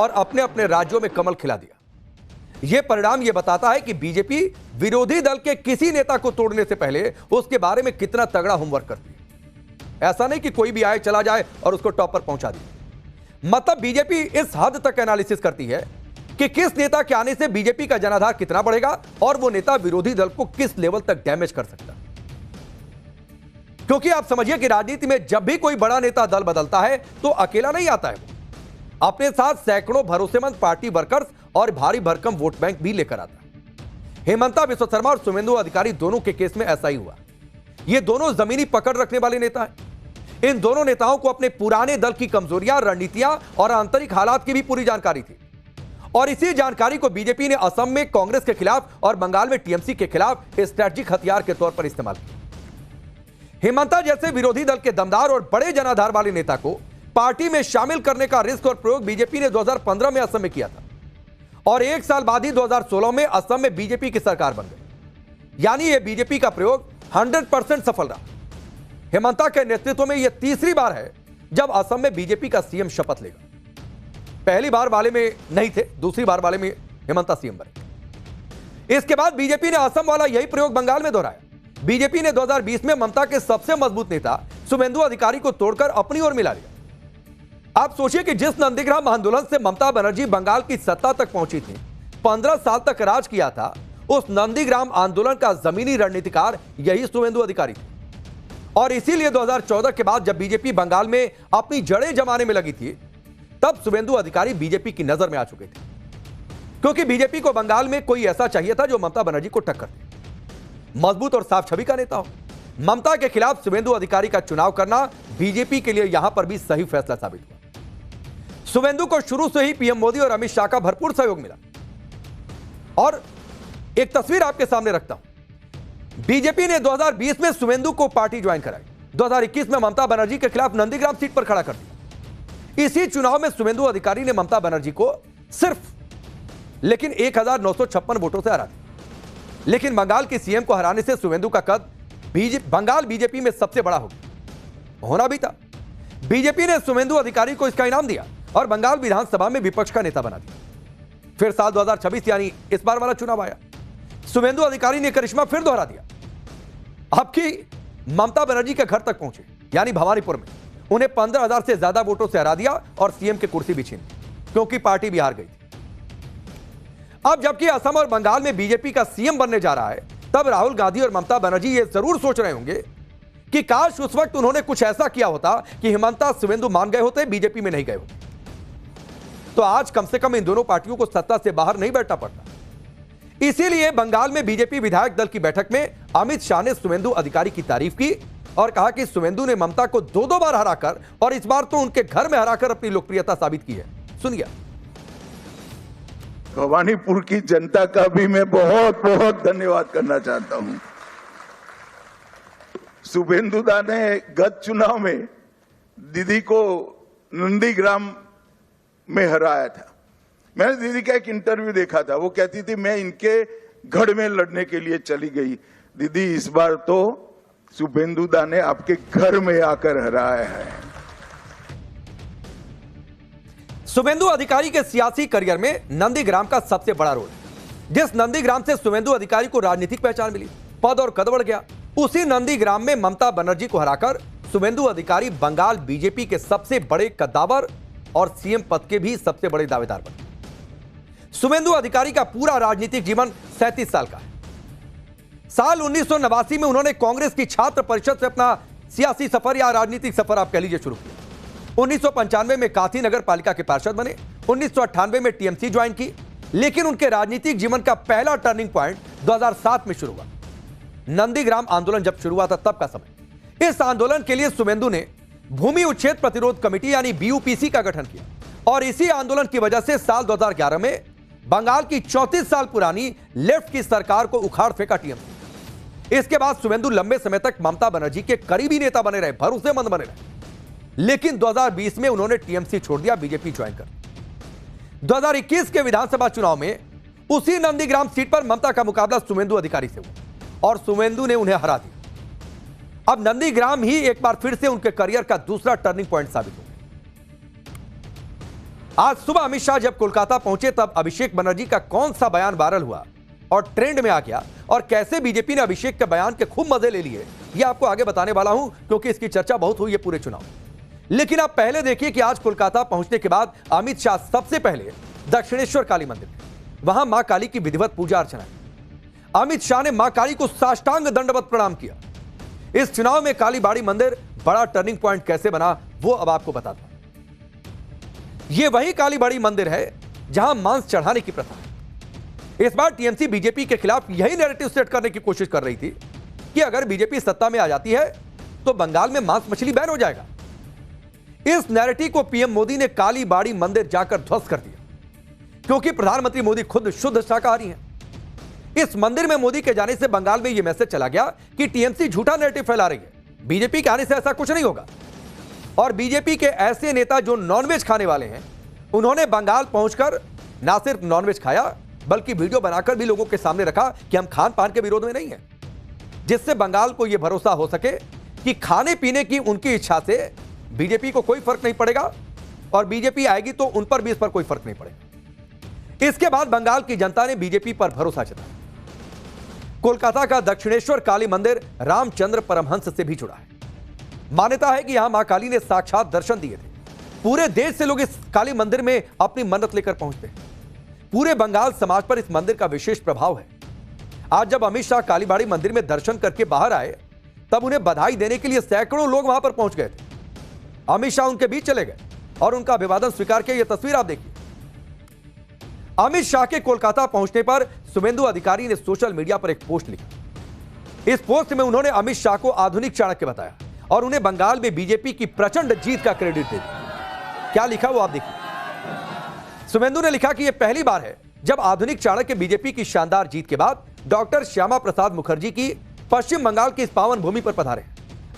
और अपने अपने राज्यों में कमल खिला दिया। यह परिणाम यह बताता है कि बीजेपी विरोधी दल के किसी नेता को तोड़ने से पहले उसके बारे में कितना तगड़ा होमवर्क करती है। ऐसा नहीं कि कोई भी आए चला जाए और उसको टॉप पर पहुंचा दे। मतलब बीजेपी इस हद तक एनालिसिस करती है कि किस नेता के आने से बीजेपी का जनाधार कितना बढ़ेगा और वो नेता विरोधी दल को किस लेवल तक डैमेज कर सकता है। क्योंकि आप समझिए कि राजनीति में जब भी कोई बड़ा नेता दल बदलता है तो अकेला नहीं आता है, वो अपने साथ सैकड़ों भरोसेमंद पार्टी वर्कर्स और भारी भरकम वोट बैंक भी लेकर आता है। हेमंता बिस्वा शर्मा और सुवेंदु अधिकारी दोनों के केस में ऐसा ही हुआ। ये दोनों जमीनी पकड़ रखने वाले नेता हैं। इन दोनों नेताओं को अपने पुराने दल की कमजोरियां, रणनीतियां और आंतरिक हालात की भी पूरी जानकारी थी और इसी जानकारी को बीजेपी ने असम में कांग्रेस के खिलाफ और बंगाल में टीएमसी के खिलाफ स्ट्रेटेजिक हथियार के तौर पर इस्तेमाल किया। हेमंता जैसे विरोधी दल के दमदार और बड़े जनाधार वाले नेता को पार्टी में शामिल करने का रिस्क और प्रयोग बीजेपी ने 2015 में असम में किया था और एक साल बाद ही 2016 में असम में बीजेपी की सरकार बन गई। यानी यह बीजेपी का प्रयोग 100% सफल रहा। हेमंता के नेतृत्व में यह तीसरी बार है जब असम में बीजेपी का सीएम शपथ लेगा। पहली बार वाले में नहीं थे, दूसरी बार वाले में हेमंता सीएम बने। इसके बाद बीजेपी ने असम वाला यही प्रयोग बंगाल में दोहराया। बीजेपी ने 2020 में ममता के सबसे मजबूत नेता शुभेंदु अधिकारी को तोड़कर अपनी ओर मिला लिया। आप सोचिए कि जिस नंदीग्राम आंदोलन से ममता बनर्जी बंगाल की सत्ता तक पहुंची थी, 15 साल तक राज किया था, उस नंदीग्राम आंदोलन का जमीनी रणनीतिकार यही शुभेंदु अधिकारी थे। और इसीलिए 2014 के बाद जब बीजेपी बंगाल में अपनी जड़ें जमाने में लगी थी, तब शुभेंदु अधिकारी बीजेपी की नजर में आ चुके थे, क्योंकि बीजेपी को बंगाल में कोई ऐसा चाहिए था जो ममता बनर्जी को टक्कर दे, मजबूत और साफ छवि का नेता हो। ममता के खिलाफ शुभेंदु अधिकारी का चुनाव करना बीजेपी के लिए यहां पर भी सही फैसला साबित हुआ। शुभेंदु को शुरू से ही पीएम मोदी और अमित शाह का भरपूर सहयोग मिला। और एक तस्वीर आपके सामने रखता हूं। बीजेपी ने 2020 में शुभेंदु को पार्टी ज्वाइन कराई, 2021 में ममता बनर्जी के खिलाफ नंदीग्राम सीट पर खड़ा कर दिया। इसी चुनाव में शुभेंदु अधिकारी ने ममता बनर्जी को सिर्फ लेकिन 1956 वोटों से हरा दिया। लेकिन बंगाल के सीएम को हराने से शुभेंदु का कद बंगाल बीजेपी में सबसे बड़ा होना भी था। बीजेपी ने शुभेंदु अधिकारी को इसका इनाम दिया और बंगाल विधानसभा में विपक्ष का नेता बना दिया। फिर साल 2026 यानी इस बार वाला चुनाव आया, शुभेंदु अधिकारी ने करिश्मा फिर दोहरा दिया। आपकी ममता बनर्जी के घर तक पहुंचे, यानी भवानीपुर में उन्हें 15,000 से ज्यादा वोटों से हरा दिया और सीएम की कुर्सी भी छीन ली, क्योंकि पार्टी भी हार गई थी। अब जबकि असम और बंगाल में बीजेपी का सीएम बनने जा रहा है, तब राहुल गांधी और ममता बनर्जी ये जरूर सोच रहे होंगे कि काश उस वक्त उन्होंने कुछ ऐसा किया होता कि हेमंता शुभेंदु मान गए होते, बीजेपी में नहीं गए होते, तो आज कम से कम इन दोनों पार्टियों को सत्ता से बाहर नहीं बैठना पड़ता। इसीलिए बंगाल में बीजेपी विधायक दल की बैठक में अमित शाह ने शुभेंदु अधिकारी की तारीफ की और कहा कि शुभेंदु ने ममता को 2 बार हराकर और इस बार तो उनके घर में हराकर अपनी लोकप्रियता साबित की है। सुनिए। भवानीपुर की जनता का भी मैं बहुत बहुत धन्यवाद करना चाहता हूं। शुभेंदु दा ने गत चुनाव में दीदी को नंदीग्राम में हराया था। मैंने दीदी का एक इंटरव्यू देखा था, वो कहती थी मैं इनके गढ़ में लड़ने के लिए चली गई। दीदी इस बार तो शुभेंदु दा ने आपके घर में आकर हराया है। शुभेंदु अधिकारी के सियासी करियर में नंदीग्राम का सबसे बड़ा रोल है। जिस नंदीग्राम से शुभेंदु अधिकारी को राजनीतिक पहचान मिली, पद और कद बढ़ गया, उसी नंदीग्राम में ममता बनर्जी को हराकर शुभेंदु अधिकारी बंगाल बीजेपी के सबसे बड़े कद्दावर और सीएम पद के भी सबसे बड़े दावेदार बने। शुभेंदु अधिकारी का पूरा राजनीतिक जीवन 37 साल का है। साल 1989 में उन्होंने कांग्रेस की छात्र परिषद से अपना सियासी सफर या राजनीतिक सफर आप कह लीजिए शुरू किया। 1995 में काथी नगर पालिका के पार्षद बने, 1998 में टीएमसी ज्वाइन की। लेकिन उनके राजनीतिक जीवन का पहला टर्निंग पॉइंट 2007 में शुरू हुआ। नंदीग्राम आंदोलन जब शुरू हुआ था तब का समय। इस आंदोलन के लिए शुभेंदु ने भूमि उच्छेद प्रतिरोध कमेटी यानी बीयूपीसी का गठन किया और इसी आंदोलन की वजह से साल 2011 में बंगाल की 34 साल पुरानी लेफ्ट की सरकार को उखाड़ फेंका टीएमसी। इसके बाद शुभेंदु लंबे समय तक ममता बनर्जी के करीबी नेता बने रहे, भरोसेमंद बने रहे। लेकिन 2020 में उन्होंने टीएमसी छोड़ दिया, बीजेपी ज्वाइन कर। 2021 के विधानसभा चुनाव में उसी नंदीग्राम सीट पर ममता का मुकाबला शुभेंदु अधिकारी से हुआ और शुभेंदु ने उन्हें हरा दिया। अब नंदीग्राम ही एक बार फिर से उनके करियर का दूसरा टर्निंग पॉइंट साबित हो गया। आज सुबह अमित शाह जब कोलकाता पहुंचे तब अभिषेक बनर्जी का कौन सा बयान वायरल हुआ और ट्रेंड में आ गया और कैसे बीजेपी ने अभिषेक के बयान के खूब मजे ले लिए, यह आपको आगे बताने वाला हूं, क्योंकि इसकी चर्चा बहुत हुई है पूरे चुनाव। लेकिन आप पहले देखिए कि आज कोलकाता पहुंचने के बाद अमित शाह सबसे पहले दक्षिणेश्वर काली मंदिर, वहां मां काली की विधिवत पूजा अर्चना की। अमित शाह ने मां काली को साष्टांग दंडवत प्रणाम किया। इस चुनाव में कालीबाड़ी मंदिर बड़ा टर्निंग पॉइंट कैसे बना, वो अब आपको बताता हूं। यह वही कालीबाड़ी मंदिर है जहां मांस चढ़ाने की प्रथा है। इस बार टीएमसी बीजेपी के खिलाफ यही नैरेटिव सेट करने की कोशिश कर रही थी कि अगर बीजेपी सत्ता में आ जाती है तो बंगाल में मांस मछली बैन हो जाएगा। इस नैरेटिव को पीएम मोदी ने कालीबाड़ी मंदिर जाकर ध्वस्त कर दिया, क्योंकि प्रधानमंत्री मोदी खुद शुद्ध शाकाहारी हैं। इस मंदिर में मोदी के जाने से बंगाल में यह मैसेज चला गया कि टीएमसी झूठा नैरेटिव फैला रही है, बीजेपी के आने से ऐसा कुछ नहीं होगा। और बीजेपी के ऐसे नेता जो नॉनवेज खाने वाले हैं, उन्होंने बंगाल पहुंचकर ना सिर्फ नॉनवेज खाया बल्कि वीडियो बनाकर भी लोगों के सामने रखा कि हम खान पान के विरोध में नहीं हैं, जिससे बंगाल को यह भरोसा हो सके कि खाने पीने की उनकी इच्छा से बीजेपी को कोई फर्क नहीं पड़ेगा और बीजेपी आएगी तो उन पर भी इस पर कोई फर्क नहीं पड़ेगा। इसके बाद बंगाल की जनता ने बीजेपी पर भरोसा जताया। कोलकाता का दक्षिणेश्वर काली मंदिर रामचंद्र परमहंस से भी जुड़ा है। मान्यता है कि यहां मां काली ने साक्षात दर्शन दिए थे। पूरे देश से लोग इस काली मंदिर में अपनी मन्नत लेकर पहुंचते हैं। पूरे बंगाल समाज पर इस मंदिर का विशेष प्रभाव है। आज जब अमित शाह कालीबाड़ी मंदिर में दर्शन करके बाहर आए तब उन्हें बधाई देने के लिए सैकड़ों लोग वहां पर पहुंच गए थे। अमित शाह उनके बीच चले गए और उनका अभिवादन स्वीकार किया। यह तस्वीर आप देखिए। अमित शाह के कोलकाता पहुंचने पर शुभेंदु अधिकारी ने सोशल मीडिया पर एक पोस्ट लिखा। इस पोस्ट में उन्होंने अमित शाह को आधुनिक चाणक्य बताया और उन्हें बंगाल में बीजेपी की प्रचंड जीत का क्रेडिट दे दिया। क्या लिखा वो आप देखिए। शुभेंदु ने लिखा कि यह पहली बार है जब आधुनिक चाणक्य बीजेपी की शानदार जीत के बाद डॉक्टर श्यामा प्रसाद मुखर्जी की पश्चिम बंगाल की इस पावन भूमि पर पधारे।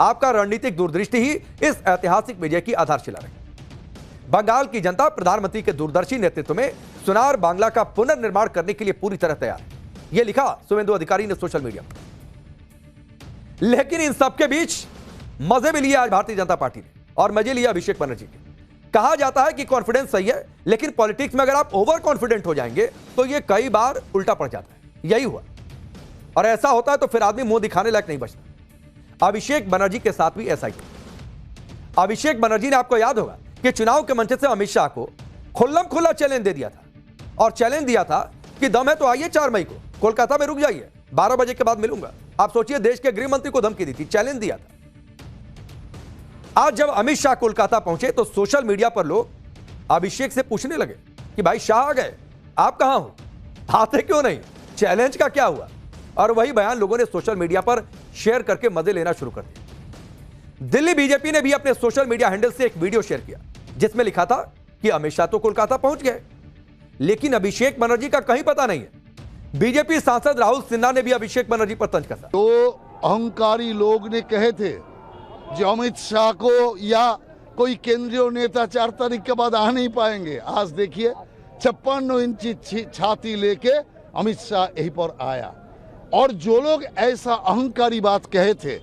आपका रणनीतिक दूरदृष्टि ही इस ऐतिहासिक विजय की आधारशिला रही। बंगाल की जनता प्रधानमंत्री के दूरदर्शी नेतृत्व में सुनार बांग्ला का पुनर्निर्माण करने के लिए पूरी तरह तैयार है। यह लिखा शुभेंदु अधिकारी ने सोशल मीडिया पर। लेकिन इन सबके बीच मजे भी लिए आज भारतीय जनता पार्टी ने और मजे लिए अभिषेक बनर्जी के। कहा जाता है कि कॉन्फिडेंस सही है, लेकिन पॉलिटिक्स में अगर आप ओवर कॉन्फिडेंट हो जाएंगे तो यह कई बार उल्टा पड़ जाता है। यही हुआ और ऐसा होता है तो फिर आदमी मुंह दिखाने लायक नहीं बचता। अभिषेक बनर्जी के साथ भी ऐसा ही हुआ। अभिषेक बनर्जी ने, आपको याद होगा कि चुनाव के मंच से अमित शाह को खुल्लम खुल्ला चैलेंज दे दिया था और चैलेंज दिया था कि दम है तो आइए 4 मई को कोलकाता में रुक जाइए, 12 बजे के बाद मिलूंगा। आप सोचिए, देश के गृह मंत्री को धमकी दी थी, चैलेंज दिया था। आज जब अमित शाह कोलकाता पहुंचे तो सोशल मीडिया पर लोग अभिषेक से पूछने लगे कि भाई शाह आ गए, आप कहां हो, आते क्यों नहीं, चैलेंज का क्या हुआ। और वही बयान लोगों ने सोशल मीडिया पर शेयर करके मजे लेना शुरू कर दिया। दिल्ली बीजेपी ने भी अपने सोशल मीडिया हैंडल से एक वीडियो शेयर किया जिसमें लिखा था कि अमित शाह तो कोलकाता पहुंच गए, लेकिन अभिषेक बनर्जी का कहीं पता नहीं है। बीजेपी सांसद राहुल सिन्हा ने भी अभिषेक बनर्जी पर तंज कसा। तो अहंकारी लोग ने कहे थे जो अमित शाह को या कोई केंद्रीय नेता 4 तारीख के बाद आ नहीं पाएंगे। आज देखिए 56 इंची छाती लेके अमित शाह यहीं पर आया। और जो लोग ऐसा अहंकारी बात कहे थे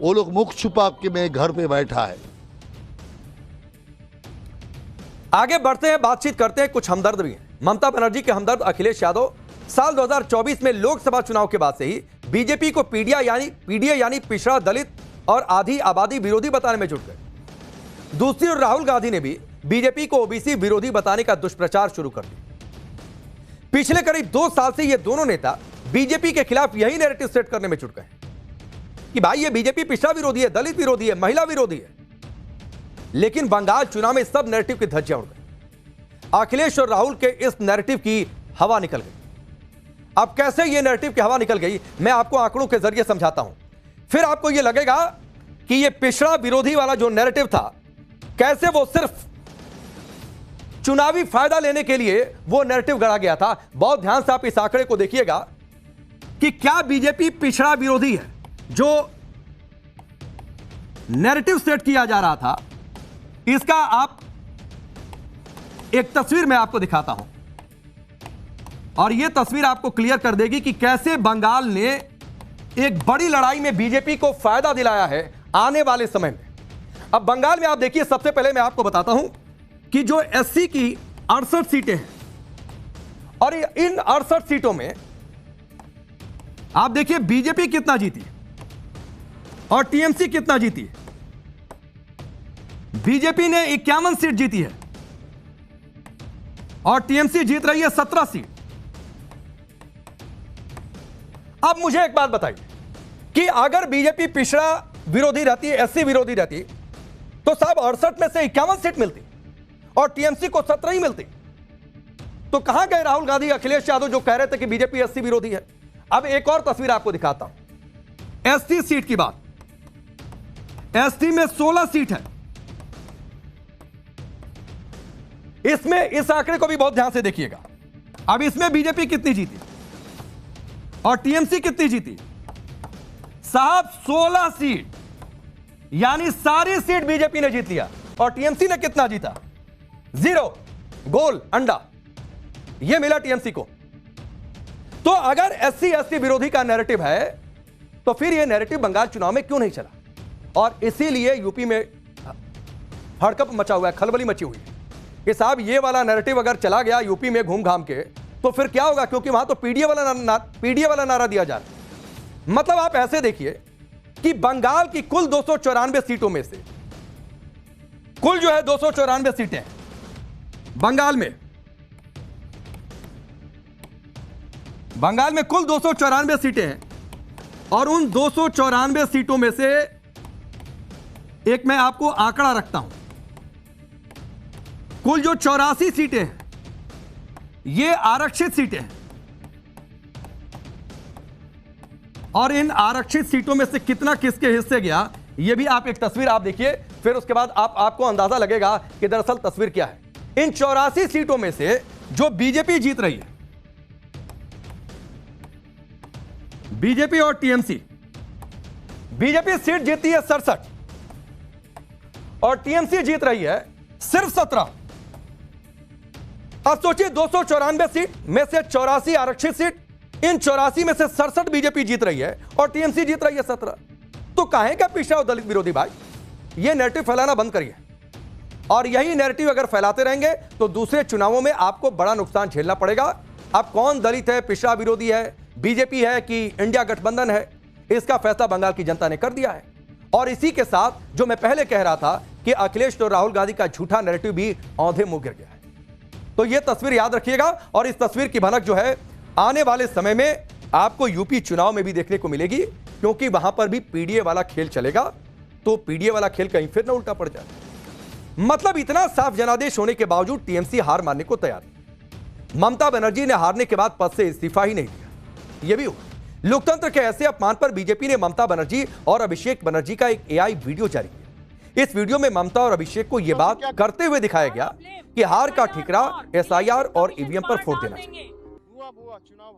वो लोग मुख छुपा के मेरे घर पे बैठा है। आगे बढ़ते हैं, बातचीत करते हैं। कुछ हमदर्द भी हैं। ममता बनर्जी के हमदर्द अखिलेश यादव साल 2024 में लोकसभा चुनाव के बाद से ही बीजेपी को पीडीए यानी पिछड़ा, दलित और आधी आबादी विरोधी बताने में जुट गए। दूसरी ओर राहुल गांधी ने भी बीजेपी को ओबीसी विरोधी बताने का दुष्प्रचार शुरू कर दिया। पिछले करीब 2 साल से ये दोनों नेता बीजेपी के खिलाफ यही नैरेटिव सेट करने में जुट गए कि भाई ये बीजेपी पिछड़ा विरोधी है, दलित विरोधी है, महिला विरोधी है। लेकिन बंगाल चुनाव में सब नैरेटिव की धज्जियां उड़ गई। अखिलेश और राहुल के इस नैरेटिव की हवा निकल गई। अब कैसे ये नैरेटिव की हवा निकल गई, मैं आपको आंकड़ों के जरिए समझाता हूं। फिर आपको यह लगेगा कि यह पिछड़ा विरोधी वाला जो नैरेटिव था, कैसे वो सिर्फ चुनावी फायदा लेने के लिए वो नैरेटिव गढ़ा गया था। बहुत ध्यान से आप इस आंकड़े को देखिएगा कि क्या बीजेपी पिछड़ा विरोधी है। जो नैरेटिव सेट किया जा रहा था, इसका आप एक तस्वीर मैं आपको दिखाता हूं और यह तस्वीर आपको क्लियर कर देगी कि कैसे बंगाल ने एक बड़ी लड़ाई में बीजेपी को फायदा दिलाया है आने वाले समय में। अब बंगाल में आप देखिए, सबसे पहले मैं आपको बताता हूं कि जो एससी की 68 सीटें हैं और इन 68 सीटों में आप देखिए बीजेपी कितना जीती और टीएमसी कितना जीती। बीजेपी ने 51 सीट जीती है और टीएमसी जीत रही है 17 सीट। अब मुझे एक बात बताइए कि अगर बीजेपी पिछड़ा विरोधी रहती, एससी विरोधी रहती, तो साहब 68 में से 51 सीट मिलती और टीएमसी को 17 ही मिलती। तो कहां गए राहुल गांधी, अखिलेश यादव जो कह रहे थे कि बीजेपी एससी विरोधी है। अब एक और तस्वीर आपको दिखाता हूं, एसटी सीट की बात। एसटी में 16 सीट है। इसमें इस आंकड़े को भी बहुत ध्यान से देखिएगा। अब इसमें बीजेपी कितनी जीती और टीएमसी कितनी जीती साहब? 16 सीट, यानी सारी सीट बीजेपी ने जीत लिया और टीएमसी ने कितना जीता? 0, गोल अंडा, यह मिला टीएमसी को। तो अगर एससी एसटी विरोधी का नैरेटिव है तो फिर यह नैरेटिव बंगाल चुनाव में क्यों नहीं चला? और इसीलिए यूपी में हड़कंप मचा हुआ है, खलबली मची हुई है कि साहब ये वाला नैरेटिव अगर चला गया यूपी में घूम घाम के तो फिर क्या होगा, क्योंकि वहां तो पीडीए वाला नारा दिया जा रहा है। मतलब आप ऐसे देखिए कि बंगाल की कुल 294 सीटों में से कुल जो है 294 सीटें बंगाल में कुल 294 सीटें हैं और उन 294 सीटों में से एक मैं आपको आंकड़ा रखता हूं, कुल जो 84 सीटें हैं ये आरक्षित सीटें हैं और इन आरक्षित सीटों में से कितना किसके हिस्से गया ये भी आप एक तस्वीर आप देखिए, फिर उसके बाद आपको अंदाजा लगेगा कि दरअसल तस्वीर क्या है। इन 84 सीटों में से जो बीजेपी जीत रही है, बीजेपी और टीएमसी, बीजेपी सीट जीती है 67 और टीएमसी जीत रही है सिर्फ 17। अब सोचिए 294 सीट में से 84 आरक्षित सीट, इन 84 में से 67 बीजेपी जीत रही है और टीएमसी जीत रही है 17। तो काहे का पिछड़ा दलित विरोधी भाई, ये नैरेटिव फैलाना बंद करिए और यही नैरेटिव अगर फैलाते रहेंगे तो दूसरे चुनावों में आपको बड़ा नुकसान झेलना पड़ेगा। अब कौन दलित है, पिछड़ा विरोधी है, बीजेपी है कि इंडिया गठबंधन है, इसका फैसला बंगाल की जनता ने कर दिया है। और इसी के साथ जो मैं पहले कह रहा था कि अखिलेश और राहुल गांधी का झूठा नैरेटिव भी औंधे मुंह गिर गया है। तो यह तस्वीर याद रखिएगा और इस तस्वीर की भनक जो है आने वाले समय में आपको यूपी चुनाव में भी देखने को मिलेगी, क्योंकि वहां पर भी पीडीए वाला खेल चलेगा। तो पीडीए वाला खेल कहीं फिर ना उल्टा पड़ जाए। मतलब इतना साफ जनादेश होने के बावजूद टीएमसी हार मानने को तैयार है। ममता बनर्जी ने हारने के बाद पद से इस्तीफा ही नहीं दिया। यह भी हुआ। लोकतंत्र के ऐसे अपमान पर बीजेपी ने ममता बनर्जी और अभिषेक बनर्जी का एक एआई वीडियो जारी किया। इस वीडियो में ममता और अभिषेक को यह बात करते हुए दिखाया गया कि हार का ठिकरा एसआईआर और ईवीएम पर फोड़ देना चाहिए।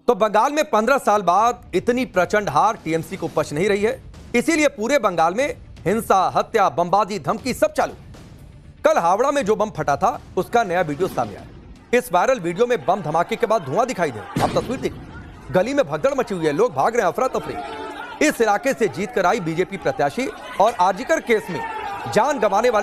तो बंगाल में 15 साल बाद इतनी प्रचंड हार टीएमसी को पच नहीं रही है, इसीलिए पूरे बंगाल में हिंसा, हत्या, बमबाजी, धमकी सब चालू। कल हावड़ा में जो बम फटा था उसका नया वीडियो सामने आया। इस वायरल वीडियो में बम धमाके के बाद धुआं दिखाई दे रहा है। आप तस्वीर देखिए, गली में भगदड़ मची हुई है, लोग भाग रहे हैं, अफरा तफरी। इस इलाके से जीत कर आई बीजेपी प्रत्याशी और आरजीकर केस में जान गंवाने वाले